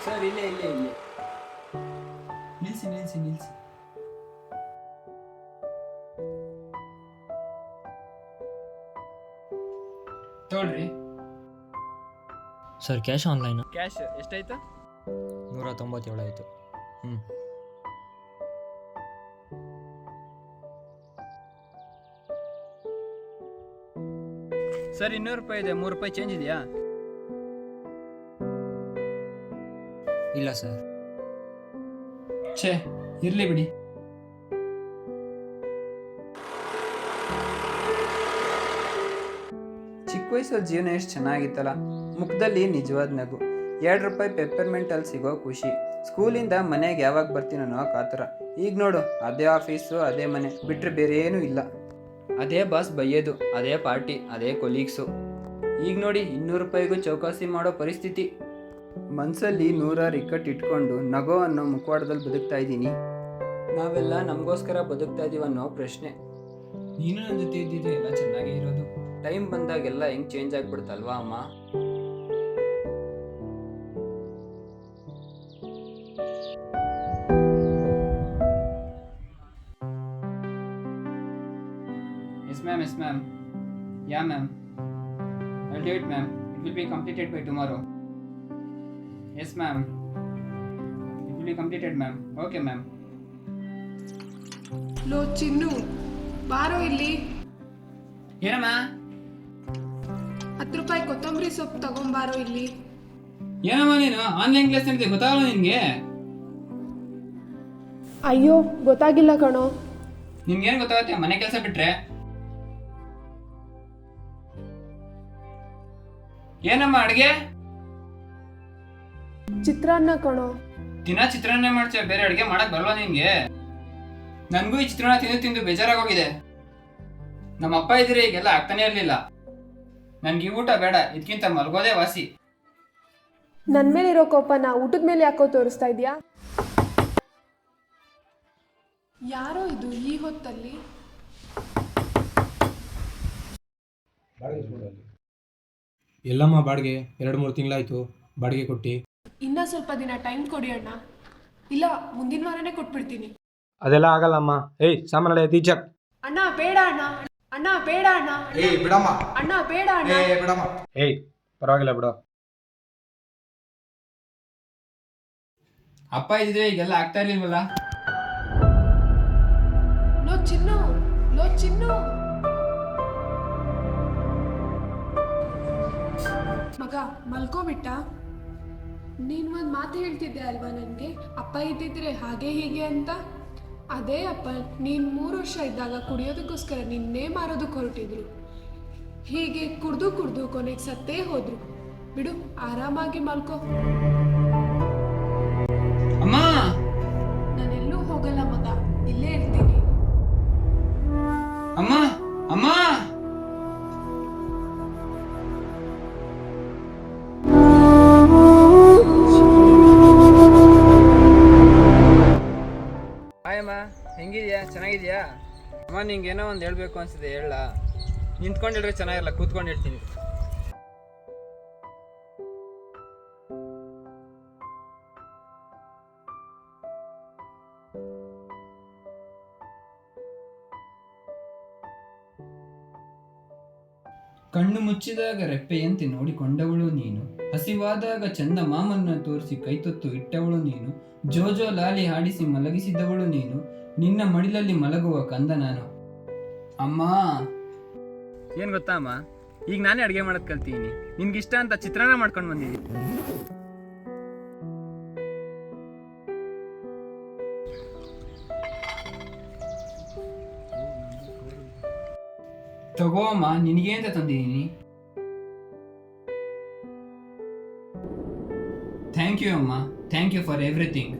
Sir ಇಲ್ಲೇ ಇಲ್ಲೇ ಇಲ್ಲೇ ನಿಲ್ಸಿ ನಿಲ್ಸಿ ನಿಲ್ಸಿ. ತಗೊಳ್ರಿ. ಸರ್ ಕ್ಯಾಶ್ ಆನ್ಲೈನ್ ಕ್ಯಾಶ್ ಎಷ್ಟಾಯ್ತು? 197 ಆಯಿತು. ಸರ್ 200 ರೂಪಾಯಿ ಇದೆ, 3 ರೂಪಾಯಿ ಚೇಂಜ್ ಇದೆಯಾ? ಇಲ್ಲ ಸರ್. ಛೇ, ಇರಲಿ ಬಿಡಿ. ಚಿಕ್ಕ ವಯಸ್ಸಲ್ಲಿ ಜೀವನ ಎಷ್ಟು ಚೆನ್ನಾಗಿತ್ತಲ್ಲ. ಮುಖದಲ್ಲಿ ನಿಜವಾದ ನಗು, 2 ರೂಪಾಯಿ ಪೆಪ್ಪರ್ಮೆಂಟಲ್ಲಿ ಸಿಗೋ ಖುಷಿ, ಸ್ಕೂಲಿಂದ ಮನೆಗೆ ಯಾವಾಗ ಬರ್ತೀನೋ ಅನ್ನೋ ಕಾತರ. ಈಗ ನೋಡು, ಅದೇ ಆಫೀಸು, ಅದೇ ಮನೆ, ಬಿಟ್ಟರೆ ಬೇರೆ ಏನೂ ಇಲ್ಲ. ಅದೇ ಬಾಸ್ ಬೈಯೋದು, ಅದೇ ಪಾರ್ಟಿ, ಅದೇ ಕೊಲೀಗ್ಸು. ಈಗ ನೋಡಿ 200 ರೂಪಾಯಿಗೂ ಚೌಕಾಸಿ ಮಾಡೋ ಪರಿಸ್ಥಿತಿ. ಮನಸ್ಸಲ್ಲಿ 100 ಇಕ್ಕಟ್ಟಿಟ್ಕೊಂಡು ನಗೋ ಅನ್ನೋ ಮುಖವಾಡದಲ್ಲಿ ಬದುಕ್ತಾ ಇದ್ದೀನಿ. ನಾವೆಲ್ಲ ನಮಗೋಸ್ಕರ ಬದುಕ್ತಾ ಇದೀವಿ ಅನ್ನೋ ಪ್ರಶ್ನೆ. ನೀನು ನನ್ನ ಜೊತೆ ಇದ್ದಿದ್ರೆ ಎಲ್ಲ ಚೆನ್ನಾಗೇ ಇರೋದು. ಟೈಮ್ ಬಂದಾಗೆಲ್ಲ ಹೆಂಗೆ ಚೇಂಜ್ ಆಗ್ಬಿಡ್ತಲ್ವಾ ಅಮ್ಮ? Yes ma'am, yes ma'am. Yeah ma'am. I'll do it ma'am. It will be completed by tomorrow. Yes ma'am. It will be completed ma'am. Okay ma'am. ಲೋ ಚಿನ್ನು, ಬಾರೋ ಇಲ್ಲಿ. ಏನಮ್ಮ? 10 ರೂಪಾಯಿ ಕೊತ್ತಂಬರಿ ಸೊಪ್ಪು ತಗೊಂಬಾರೋ ಇಲ್ಲಿ. ಏನಮ್ಮ ನೀನು ಆನ್ಲೈನ್ ಕ್ಲಾಸ್ ನಡೆದಿ ಗೊತ್ತಾಗಲ್ಲ ನಿನ್ಗೆ? ಅಯ್ಯೋ ಗೊತ್ತಾಗಿಲ್ಲ ಕಣೋ. ನಿಮ್ಗೇನು ಗೊತ್ತಾಗತ್ತೆ ಮನೆ ಕೆಲಸ ಬಿಟ್ರೆ? ಏನಮ್ಮ ಅಡ್ಗೆ? ಚಿತ್ರಾನ್ನ ಕಣೋ. ದಿನ ಚಿತ್ರಾನ್ನ ಮಾಡ್ತೀಯ, ಬೇರೆ ಅಡ್ಗೆ ಮಾಡಕ್ ಬರಲ್ಲ ನಿನ್ಗೆ? ನನ್ಗೂ ಈ ಚಿತ್ರಾನ್ನ ತಿಂದು ತಿಂದು ಬೇಜಾರಾಗೋಗಿದೆ. ನಮ್ಮ ಅಪ್ಪ ಇದ್ರೆ ಈಗೆಲ್ಲ ಆಗ್ತಾನೆ ಇರ್ಲಿಲ್ಲ. ನನ್ಗೆ ಈ ಊಟ ಬೇಡ, ಇದಕ್ಕಿಂತ ಮಲ್ಗೋದೇ ವಾಸಿ. ನನ್ ಮೇಲಿರೋ ಕೋಪನ ಊಟದ ಮೇಲೆ ಯಾಕೋ ತೋರಿಸ್ತಾ ಇದೀಯಾ? ಯಾರೋ ಇದು ಈ ಹೊತ್ತಲ್ಲಿ? ಎಲ್ಲಮ್ಮ ಬಾಡಿಗೆ? 2-3 ತಿಂಗಳಾಯ್ತು ಬಾಡಿಗೆ ಕೊಟ್ಟು. ಇನ್ನ ಸ್ವಲ್ಪ ದಿನ ಟೈಮ್ ಕೊಡಿ ಅಣ್ಣ. ಇಲ್ಲ, ಮುಂದಿನ ವಾರನೇ ಕೊಟ್ಬಿಡ್ತೀನಿ. ಅದೆಲ್ಲ ಆಗಲ್ಲಮ್ಮ. ಏಯ್ ಸಾಮಾನ್ಯ ಟೀಚರ್. ಅಣ್ಣ ಬೇಡ ಅಣ್ಣ, ಅಣ್ಣ ಬೇಡ ಅಣ್ಣ, ಏಯ್ ಬಿಡಮ್ಮ, ಅಣ್ಣ ಬೇಡ ಅಣ್ಣ. ಏಯ್ ಬಿಡಮ್ಮ. ಏಯ್ ಪರವಾಗಿಲ್ಲ ಬಿಡು. ಅಪ್ಪ ಇದ್ರೆ ಈಗೆಲ್ಲ ಆಗ್ತಾ ಇರ್ಲಿಲ್ವಲ್ಲ? ಲೋ ಚಿನ್ನು, ಲೋ ಚಿನ್ನು. ಮಗ ಮಲ್ಕೋಬಿಟ್ಟ? ನೀನು ಒಂದು ಮಾತು ಹೇಳ್ತಿದ್ದೆ ಅಲ್ವಾ ನನಗೆ, ಅಪ್ಪ ಇದ್ದಿದ್ರೆ ಹಾಗೆ ಹೀಗೆ ಅಂತ. ಅದೇ ಅಪ್ಪ ನೀನು 3 ವರ್ಷ ಇದ್ದಾಗ ಕುಡಿಯೋದಕ್ಕೋಸ್ಕರ ನಿನ್ನೆ ಮಾರೋದಕ್ಕೆ ಹೊರಟಿದ್ರು. ಹೀಗೆ ಕುಡ್ದು ಕುಡ್ದು ಕೊನೆಗೆ ಸತ್ತೇ ಹೋದ್ರು. ಬಿಡು, ಆರಾಮಾಗಿ ಮಲ್ಕೋ. ಅಮ್ಮ, ನಾನೆಲ್ಲೂ ಹೋಗಲ್ಲ ಮಗ, ಇಲ್ಲೇ ಇರ್ತೀನಿ. ಅಮ್ಮ, ಅಮ್ಮ. ಹಾಯ್ ಅಮ್ಮ, ಹೆಂಗಿದ್ಯಾ? ಚೆನ್ನಾಗಿದ್ಯಾ? ಅಮ್ಮ ನಿಂಗೇನೋ ಒಂದು ಹೇಳ್ಬೇಕು ಅನ್ಸಿದೆ, ಹೇಳ. ನಿಂತ್ಕೊಂಡು ಹೇಳ್ರೆ ಚೆನ್ನಾಗಿರಲ್ಲ, ಕೂತ್ಕೊಂಡು ಹೇಳ್ತೀನಿ. ಕಣ್ಣು ಮುಚ್ಚಿದಾಗ ರೆಪ್ಪೆಯಂತೆ ನೋಡಿಕೊಂಡವಳು ನೀನು, ಹಸಿವಾದಾಗ ಚಂದ ಮಾಮನ್ನ ತೋರಿಸಿ ಕೈತೊತ್ತು ಇಟ್ಟವಳು ನೀನು, ಜೋಜೋ ಲಾಲಿ ಹಾಡಿಸಿ ಮಲಗಿಸಿದವಳು ನೀನು, ನಿನ್ನ ಮಡಿಲಲ್ಲಿ ಮಲಗುವ ಕಂದ ನಾನು. ಅಮ್ಮ, ಏನ್ ಗೊತ್ತಾ ಅಮ್ಮ, ಈಗ ನಾನೇ ಅಡುಗೆ ಮಾಡೋದು ಕಲ್ತೀನಿ. ನಿನ್ಗಿಷ್ಟ ಅಂತ ಚಿತ್ರಾನ್ನ ಮಾಡ್ಕೊಂಡು ಬಂದಿದ್ದೀನಿ. ತಗೋ ಅಮ್ಮ, ನಿನಗೆ ಅಂತ ತಂದಿದ್ದೀನಿ. ಥ್ಯಾಂಕ್ ಯು ಅಮ್ಮ, ಥ್ಯಾಂಕ್ ಯು ಫಾರ್ ಎವ್ರಿಥಿಂಗ್.